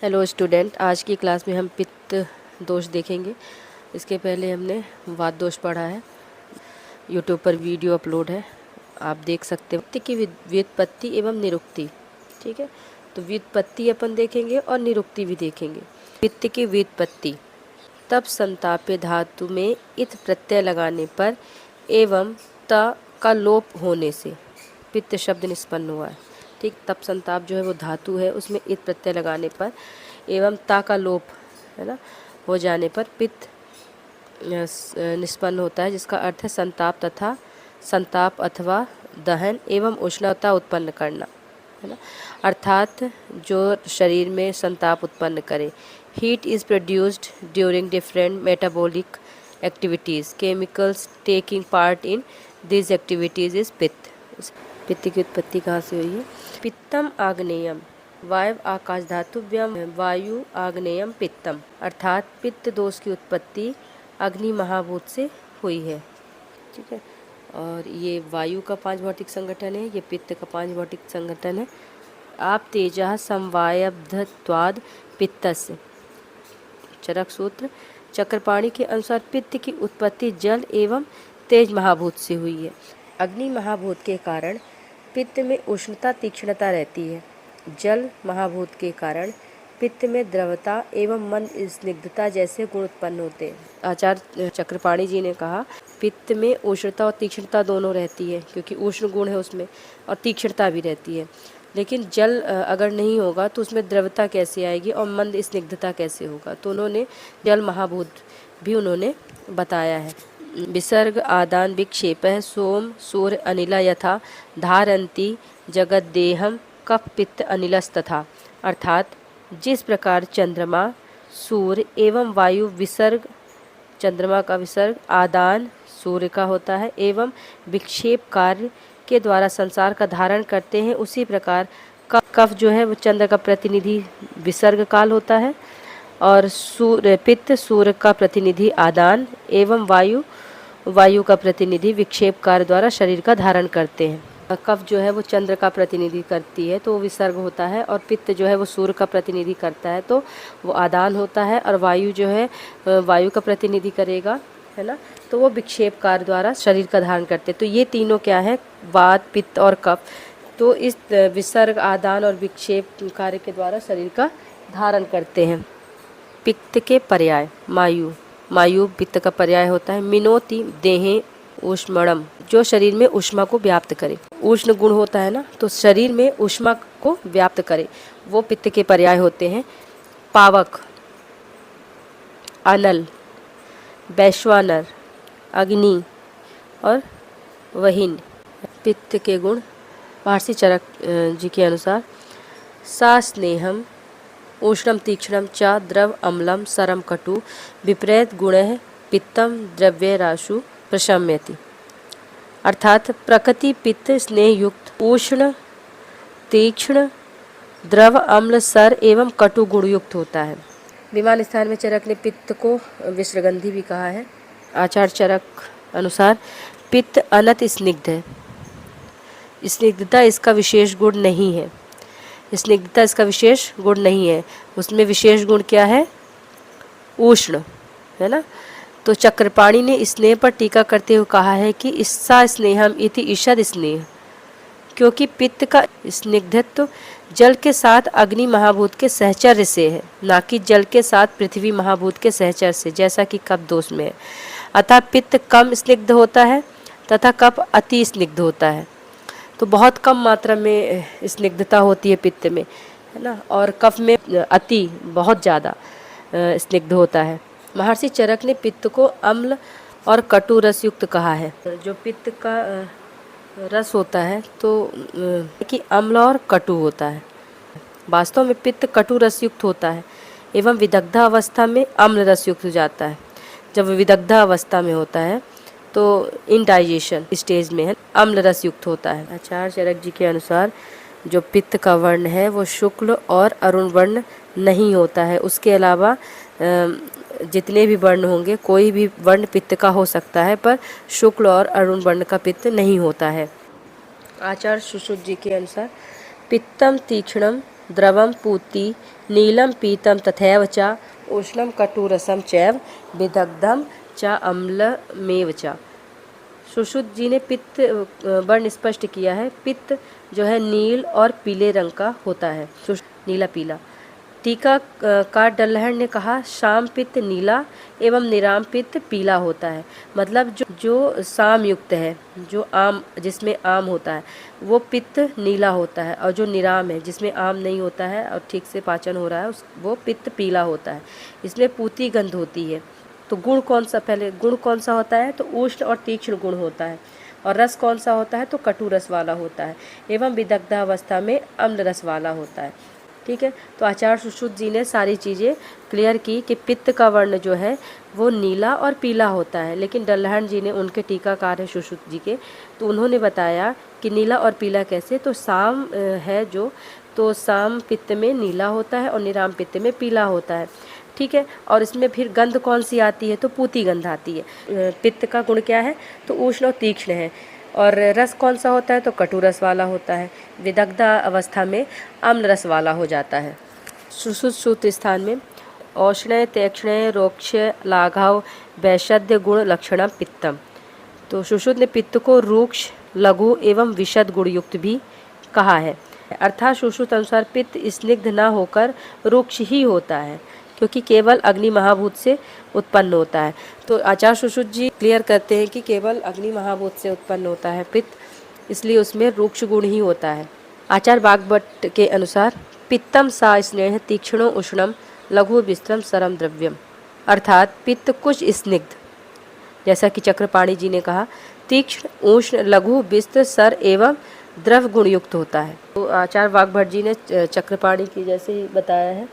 Hello student, आज की class में हम पित्त दोष देखेंगे। इसके पहले हमने वात दोष पढ़ा है। यूट्यूब पर वीडियो अपलोड है, आप देख सकते हैं। पित्त की व्युत्पत्ति एवं निरुक्ति, ठीक है। तो व्युत्पत्ति अपन देखेंगे और निरुक्ति भी देखेंगे। पित्त की व्युत्पत्ति, तब संताप्य धातु में इत प्रत्यय लगाने पर एवं त का लोप होने से पित्त शब्द निष्पन्न हुआ है। ठीक, तप संताप जो है वो धातु है, उसमें इत प्रत्यय लगाने पर एवं ता का लोप है ना हो जाने पर पित्त निष्पन्न होता है, जिसका अर्थ है संताप तथा संताप अथवा दहन एवं उष्णता उत्पन्न करना, है ना। अर्थात जो शरीर में संताप उत्पन्न करे। Heat is produced during different metabolic activities, chemicals taking part in this activities is पित्त। पित्त की उत्पत्ति कहाँ से हुई है? पित्तम आग्नेयम, वायव आकाश धातुभ्यम वायु आग्नेयम पित्तम, अर्थात पित्त दोष की उत्पत्ति अग्नि महाभूत से हुई है, ठीक है। और ये वायु का 5 भौतिक संगठन है, ये पित्त का 5 भौतिक संगठन है। आप तेजः समवायब्धत्वाद पित्तस्य, चरक सूत्र। चक्रपाणी के अनुसार पित्त की उत्पत्ति जल एवं तेज महाभूत से हुई है। अग्नि महाभूत के कारण पित्त में उष्णता तीक्ष्णता रहती है। जल महाभूत के कारण पित्त में द्रवता एवं मंद स्निग्धता जैसे गुण उत्पन्न होते हैं। आचार्य चक्रपाणी जी ने कहा पित्त में उष्णता और तीक्ष्णता दोनों रहती है, क्योंकि उष्ण गुण है उसमें और तीक्ष्णता भी रहती है। लेकिन जल अगर नहीं होगा तो उसमें द्रवता कैसे आएगी और मंद स्निग्धता कैसे होगा? तो उन्होंने जल महाभूत भी उन्होंने बताया है। विसर्ग आदान विक्षेप सोम सूर्य अनिला यथा धारंती जगत देहम कफ पित्त अनिलस्तथा, अर्थात जिस प्रकार चंद्रमा सूर्य एवं वायु विसर्ग, चंद्रमा का विसर्ग आदान सूर्य का होता है एवं विक्षेप कार्य के द्वारा संसार का धारण करते हैं, उसी प्रकार कफ जो है वो चंद्र का प्रतिनिधि विसर्ग काल होता है और पित्त सूर्य का प्रतिनिधि आदान एवं वायु का प्रतिनिधि विक्षेप कार्य द्वारा शरीर का धारण करते हैं। कफ जो है वो चंद्र का प्रतिनिधि करती है तो वो विसर्ग होता है, और पित्त जो है वो सूर्य का प्रतिनिधि करता है तो वो आदान होता है, और वायु जो है वायु का प्रतिनिधि करेगा, है ना, तो वो विक्षेप कार्य द्वारा शरीर का धारण करते हैं। तो ये तीनों क्या है? वात, पित्त और कफ। तो इस विसर्ग आदान और विक्षेप कार्य के द्वारा शरीर का धारण करते हैं। पित्त के पर्याय मायु पित्त का पर्याय होता है। मिनोति देहे ऊष्मणम, जो शरीर में ऊष्मा को व्याप्त करे। उष्ण गुण होता है ना, तो शरीर में ऊष्मा को व्याप्त करे, वो पित्त के पर्याय होते हैं। पावक, अनल, वैश्वानर, अग्नि और वहीन। पित्त के गुण महर्षि चरक जी के अनुसार सा स्नेहम उष्णम तीक्ष्णम च द्रव अम्लम सरम कटु विपरीत गुण पित्तम द्रव्य राशु प्रशम्यति, अर्थात प्रकृति पित्त स्नेह युक्त उष्ण तीक्ष्ण द्रव अम्ल सर एवं कटु गुण युक्त होता है। विमान स्थान में चरक ने पित्त को विश्रगंधि भी कहा है। आचार्य चरक अनुसार पित्त अनत स्निग्ध है, स्निग्धता इसका विशेष गुण नहीं है। स्निग्धता इसका विशेष गुण नहीं है, उसमें विशेष गुण क्या है? उष्ण, है ना। तो चक्रपाणी ने स्नेह पर टीका करते हुए कहा है कि ईसा स्नेहम इति ईषद स्नेह, क्योंकि पित्त का स्निग्धत्व जल के साथ अग्नि महाभूत के सहचर्य से है, ना कि जल के साथ पृथ्वी महाभूत के सहचर्य से, जैसा कि कफ दोष में है। अतः पित्त कम स्निग्ध होता है तथा कफ अति स्निग्ध होता है। तो बहुत कम मात्रा में स्निग्धता होती है पित्त में, है ना, और कफ में अति बहुत ज़्यादा स्निग्ध होता है। महर्षि चरक ने पित्त को अम्ल और कटु रस युक्त कहा है। जो पित्त का रस होता है तो कि अम्ल और कटु होता है। वास्तव में पित्त कटु रस युक्त होता है एवं विदग्ध अवस्था में अम्ल रस युक्त हो जाता है। जब विदग्ध अवस्था में होता है तो इनडाइजेशन स्टेज में है, अम्ल रस युक्त होता है। आचार्य चरक जी के अनुसार जो पित्त का वर्ण है वो शुक्ल और अरुण वर्ण नहीं होता है। उसके अलावा जितने भी वर्ण होंगे, कोई भी वर्ण पित्त का हो सकता है, पर शुक्ल और अरुण वर्ण का पित्त नहीं होता है। आचार्य सुश्रुत जी के अनुसार पित्तम तीक्ष्णम द्रवम पूति नीलम पीतम तथैव च उष्णम कटुरसम चैव विदग्धम च अम्लमेव च। सुश्रुत जी ने पित्त वर्ण स्पष्ट किया है। पित्त जो है नील और पीले रंग का होता है, नीला पीला। टीकाकार डल्हन ने कहा शाम पित्त नीला एवं निराम पित्त पीला होता है। मतलब जो साम युक्त है, जो आम जिसमें आम होता है वो पित्त नीला होता है, और जो निराम है जिसमें आम नहीं होता है और ठीक से पाचन हो रहा है वो पित्त पीला होता है। इसमें पूती गंध होती है। तो गुण कौन सा, पहले गुण कौन सा होता है, तो उष्ण और तीक्ष्ण गुण होता है। और रस कौन सा होता है, तो कटु रस वाला होता है। एवं विदग्धावस्था में अम्ल रस वाला होता है। ठीक है, तो आचार्य सुश्रुत जी ने सारी चीज़ें क्लियर की कि पित्त का वर्ण जो है वो नीला और पीला होता है। लेकिन डल्हन जी ने, उनके टीकाकार है सुश्रुत जी के, तो उन्होंने बताया कि नीला और पीला कैसे। तो साम है जो, तो साम पित्त में नीला होता है और निराम पित्त में पीला होता है। ठीक है, और इसमें फिर गंध कौन सी आती है, तो पूती गंध आती है। पित्त का गुण क्या है, तो उष्ण और तीक्ष्ण है। और रस कौन सा होता है, तो कटु रस वाला होता है। विदग्धा अवस्था में अम्ल रस वाला हो जाता है। सुश्रुत सूत्र स्थान में औष्ण्य तीक्ष्ण रोक्ष लाघव वैशद्य गुण लक्षणम पित्तम। तो सुश्रुत ने पित्त को रूक्ष, लघु एवं विशद गुण युक्त भी कहा है। अर्थात सुश्रुत अनुसार पित्त स्निग्ध न होकर रूक्ष ही होता है, क्योंकि केवल अग्नि महाभूत से उत्पन्न होता है। तो आचार्य सुश्रुत जी क्लियर करते हैं कि केवल अग्नि महाभूत से उत्पन्न होता है पित्त, इसलिए उसमें रूक्ष गुण ही होता है। आचार्य वाग्भट के अनुसार पित्तम सा स्नेह तीक्ष्णो उष्णम लघु विस्तरम सरम द्रव्यम। अर्थात पित्त कुछ स्निग्ध, जैसा कि चक्रपाणी जी ने कहा, तीक्ष्ण, उष्ण, लघु, विस्तर, सर एवं द्रव गुण युक्त होता है। तो आचार्य वाग्भट जी ने चक्रपाणी की जैसे ही बताया है।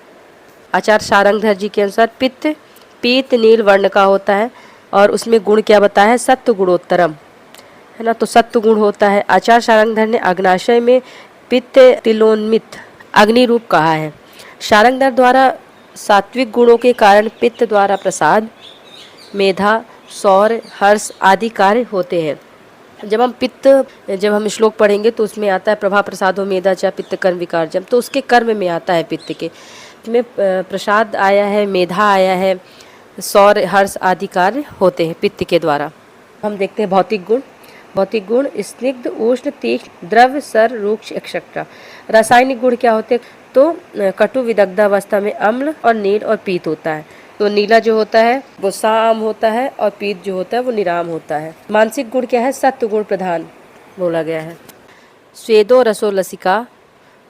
आचार्य सारंगधर जी के अनुसार पित्त पीत नील वर्ण का होता है, और उसमें गुण क्या बताया है, सत्व गुणोत्तरम, है ना। तो सत्व गुण होता है। आचार्य सारंगधर ने अग्नाशय में पित्त तिलोन्मित अग्नि रूप कहा है। सारंगधर द्वारा सात्विक गुणों के कारण पित्त द्वारा प्रसाद, मेधा, सौर, हर्ष आदि कार्य होते हैं। जब हम श्लोक पढ़ेंगे तो उसमें आता है प्रभा प्रसादो मेधा च पित्त कर्म विकारजम, तो उसके कर्म में आता है पित्त के में प्रसाद आया है, मेधा आया है, सौर, हर्ष आदि कार्य होते हैं पित्त के द्वारा। हम देखते हैं भौतिक गुण। भौतिक गुण स्निग्ध, उष्ण, तीक्ष्ण, द्रव्य, सर, रूक्ष एक्सेट्रा। रासायनिक गुण क्या होते हैं, तो कटु विदग्धावस्था में अम्ल और नील और पीत होता है। तो नीला जो होता है वो साम होता है, और पीत जो होता है वो निराम होता है। मानसिक गुण क्या है, सत्व गुण प्रधान बोला गया है। स्वेदो रसो लसिका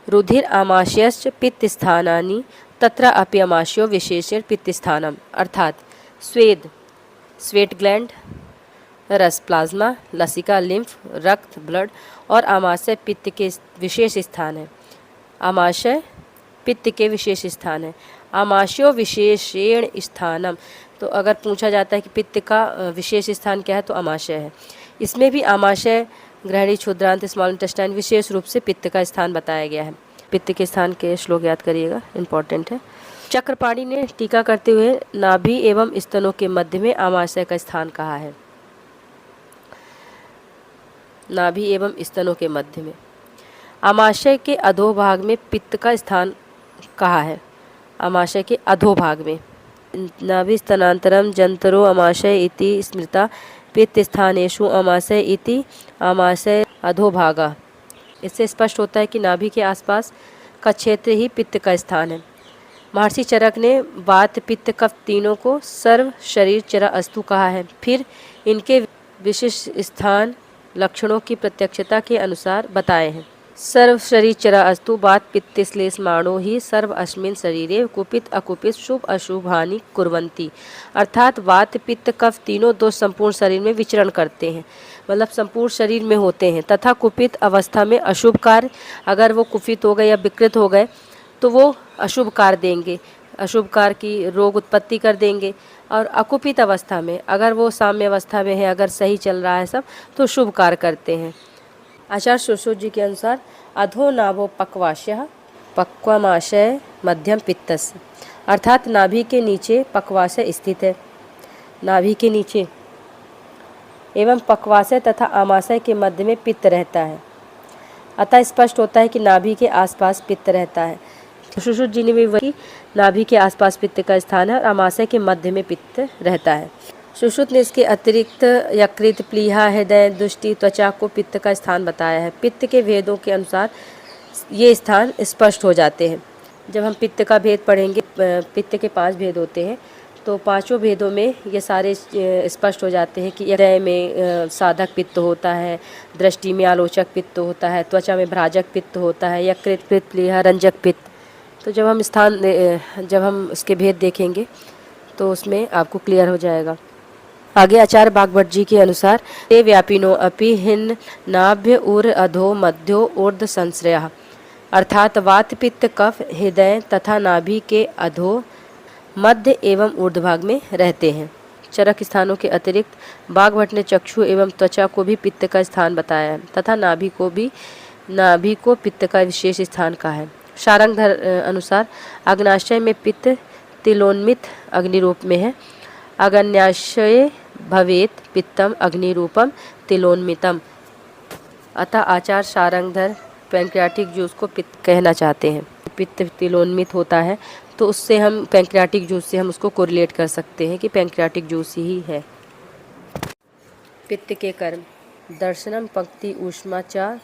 रुधिर आमाशयश्च पित्त स्थानानि तत्र अपि आमाशयो विशेषण पित्त स्थानम। अर्थात स्वेद स्वेट ग्लैंड, रस प्लाज्मा, लसिका लिम्फ रक्त ब्लड, और आमाशय पित्त के विशेष स्थान है। आमाशय पित्त के विशेष स्थान है। आमाशयो विशेषण स्थानम, तो अगर पूछा जाता है कि पित्त का विशेष स्थान क्या है, तो आमाशय है। इसमें भी आमाशय, ग्रहणी, क्षुद्रांत, स्मॉल इंटेस्टाइन विशेष रूप से पित्त का स्थान बताया गया है। पित्त के स्थान के श्लोक याद करिएगा, इम्पॉर्टेंट है। चक्रपाणी ने टीका करते हुए नाभि एवं स्तनों के मध्य में आमाशय का स्थान कहा है। नाभि एवं स्तनों के मध्य में। आमाशय के अधोभाग में पित्त का स्थान कहा है। आमाशय के अधोभाग में नाभि स्तनांतरम जंतरो आमाशय इति स्मृता पित्त स्थानेषु आमाशय इति आमाशय अधोभागा। इससे स्पष्ट होता है कि नाभि के आसपास का क्षेत्र ही पित्त का स्थान है। महर्षि चरक ने वात, पित्त, कफ तीनों को सर्व शरीर चरा अस्तु कहा है। फिर इनके विशिष्ट स्थान लक्षणों की प्रत्यक्षता के अनुसार बताए हैं। सर्व शरीर चरा अस्तु वात पित्त श्लेष्माणो ही सर्व अस्मिन् शरीरे कुपित अकुपित शुभ अशुभ हानि कुर्वन्ति। अर्थात वात, पित्त, कफ तीनों दोष संपूर्ण शरीर में विचरण करते हैं, मतलब संपूर्ण शरीर में होते हैं। तथा कुपित अवस्था में अशुभ कार्य, अगर वो कुपित हो गए या विकृत हो गए तो वो अशुभ कार्य देंगे, अशुभ कार्य की रोग उत्पत्ति कर देंगे। और अकुपित अवस्था में, अगर वो साम्य अवस्था में है, अगर सही चल रहा है सब, तो शुभ कार्य करते हैं। आचार्य सुश्रुत जी के अनुसार अधो नाभो पक्वाशय पक्वामाशय मध्यम पित्तस्य। अर्थात नाभि के नीचे पक्वाशय स्थित है, नाभि के नीचे एवं पक्वाशय तथा आमाशय के मध्य में पित्त रहता है। अतः स्पष्ट होता है कि नाभि के आसपास पित्त रहता है। सुश्रुत जी ने भी वही नाभि के आसपास पित्त का स्थान है और आमाशय के मध्य में पित्त रहता है। सुश्रुत ने इसके अतिरिक्त यकृत, प्लीहा, हृदय, दुष्टि, त्वचा को पित्त का स्थान बताया है। पित्त के भेदों के अनुसार ये स्थान स्पष्ट हो जाते हैं। जब हम पित्त का भेद पढ़ेंगे, पित्त के 5 भेद होते हैं, तो पांचों भेदों में ये सारे स्पष्ट हो जाते हैं कि हृदय में साधक पित्त होता है, दृष्टि में आलोचक पित्त होता है, त्वचा में भ्राजक पित्त होता है, यकृत पित्त, प्लीहा, रंजक पित्त। तो जब हम इसके भेद देखेंगे तो उसमें आपको क्लियर हो जाएगा। आगे आचार्य बागभट्ट जी के अनुसार ते व्यापिनो अपि हिन नाभ्य उर अधो मध्यो ऊर्ध्व संश्रयः, अर्थात वात, पित्त, कफ हृदय तथा नाभि के अधो, मध्य एवं ऊर्ध्वभाग में रहते हैं। चरक स्थानों के अतिरिक्त बागभट्ट ने चक्षु एवं त्वचा को भी पित्त का स्थान बताया है तथा नाभि को पित्त का विशेष स्थान कहा है। शारंगधर अनुसार अग्नाशय में पित्त तिलोन्मित अग्निरूप में है। अग्न्याशये भवेत पित्तम अग्निरूपम तिलोन्मितम। अतः आचार्य शारंगधर पैंक्रियाटिक जूस को पित्त कहना चाहते हैं। पित्त तिलोन्मित होता है तो उससे हम पैंक्रियाटिक जूस से हम उसको कोरिलेट कर सकते हैं कि पैंक्रियाटिक जूस ही है। पित्त के कर्म दर्शनम पंक्ति ऊष्मा च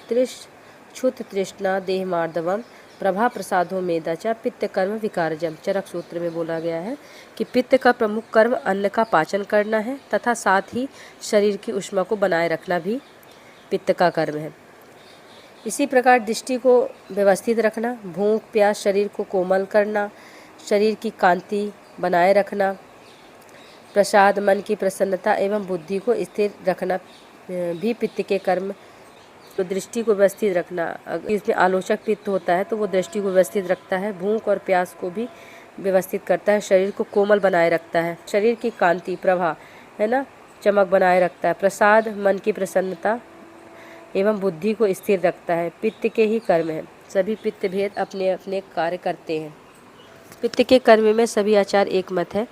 क्षुत तृष्णा देह मार्दवम प्रभा प्रसादो मेधा च पित्त कर्म विकारजम। चरक सूत्र में बोला गया है कि पित्त का प्रमुख कर्म अन्न का पाचन करना है तथा साथ ही शरीर की ऊष्मा को बनाए रखना भी पित्त का कर्म है। इसी प्रकार दृष्टि को व्यवस्थित रखना, भूख प्यास शरीर को कोमल करना, शरीर की कांति बनाए रखना, प्रसाद मन की प्रसन्नता एवं बुद्धि को स्थिर रखना भी पित्त के कर्म। तो दृष्टि को व्यवस्थित रखना, अगर इसमें आलोचक पित्त होता है तो वो दृष्टि को व्यवस्थित रखता है, भूख और प्यास को भी व्यवस्थित करता है, शरीर को कोमल बनाए रखता है, शरीर की कांति प्रभा है ना चमक बनाए रखता है, प्रसाद मन की प्रसन्नता एवं बुद्धि को स्थिर रखता है। पित्त के ही कर्म हैं। सभी पित्त भेद अपने अपने कार्य करते हैं। पित्त के कर्म में सभी आचार एक मत है।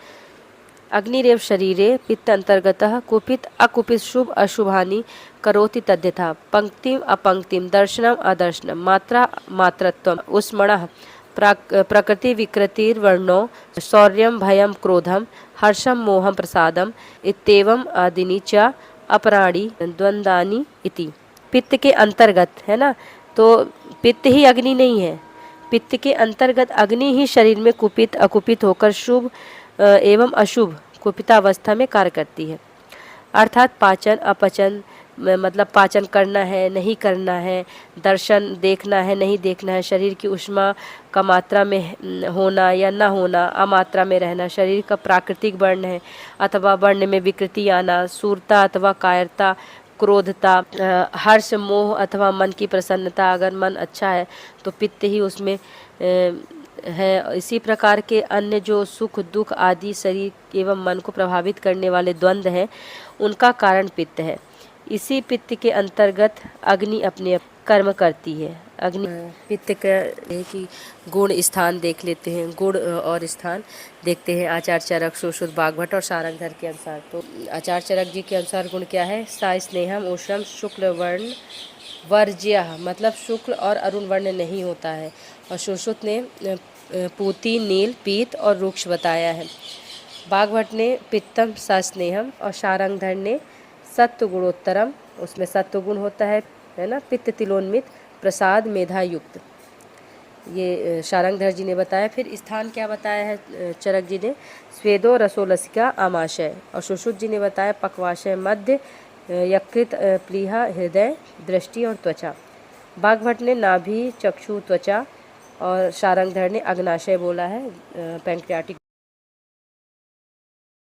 अग्निरेव शरीरे पित्त अंतर्गतः कुपित अकुपित शुभ अशुभानि करोति तद्यथा पंक्तिम अपंक्तिम दर्शनम अदर्शनम मात्रा मात्रत्वम उष्मणः प्रकृति विकृतिर्वर्णो शौर्यं भयं क्रोधम हर्षम मोहम प्रसादम इत्येवं आदिनी च अपराणी द्वंद्वानि इति। पित्त के अंतर्गत है ना, तो पित्त ही अग्नि नहीं है, पित्त के अंतर्गत अग्नि ही शरीर में कुपित अकुपित होकर शुभ एवं अशुभ कुपितावस्था में कार्य करती है। अर्थात पाचन अपचन, मतलब पाचन करना है नहीं करना है, दर्शन देखना है नहीं देखना है, शरीर की ऊष्मा का मात्रा में होना या न होना, अमात्रा में रहना, शरीर का प्राकृतिक वर्ण है अथवा वर्ण में विकृति आना, सूरता अथवा कायरता, क्रोधता, हर्ष मोह अथवा मन की प्रसन्नता। अगर मन अच्छा है तो पित्त ही उसमें है। इसी प्रकार के अन्य जो सुख दुख आदि शरीर एवं मन को प्रभावित करने वाले द्वंद्व हैं उनका कारण पित्त है। इसी पित्त के अंतर्गत अग्नि अपने कर्म करती है। अग्नि पित्त का है कि गुण स्थान देख लेते हैं, गुण और स्थान देखते हैं आचार्य चरक, सुश्रुत, बागभट्ट और शारंगधर के अनुसार। तो आचार्य चरक जी के अनुसार गुण क्या है? सा स्नेहम उष्णम शुक्ल वर्ण वर्ज्य, मतलब शुक्ल और अरुण वर्ण नहीं होता है। और सुश्रुत ने पूती, नील, पीत और रुक्ष बताया है। बागभट्ट ने पित्तम सा स्नेहम और शारंगधर ने सत्व गुणोत्तरम, उसमें सत्व गुण होता है ना, पित्त तिलोन्मित, प्रसाद मेधा युक्त, ये शारंगधर जी ने बताया। फिर स्थान क्या बताया है चरक जी ने? स्वेदो रसोलसिका आमाशय, और सुश्रुत जी ने बताया पक्वाशय, मध्य, यकृत, प्लीहा, हृदय, दृष्टि और त्वचा। बागभट्ट ने नाभि, चक्षु, त्वचा और शारंगधर ने अग्नाशय बोला है, पैंक्रियाटिक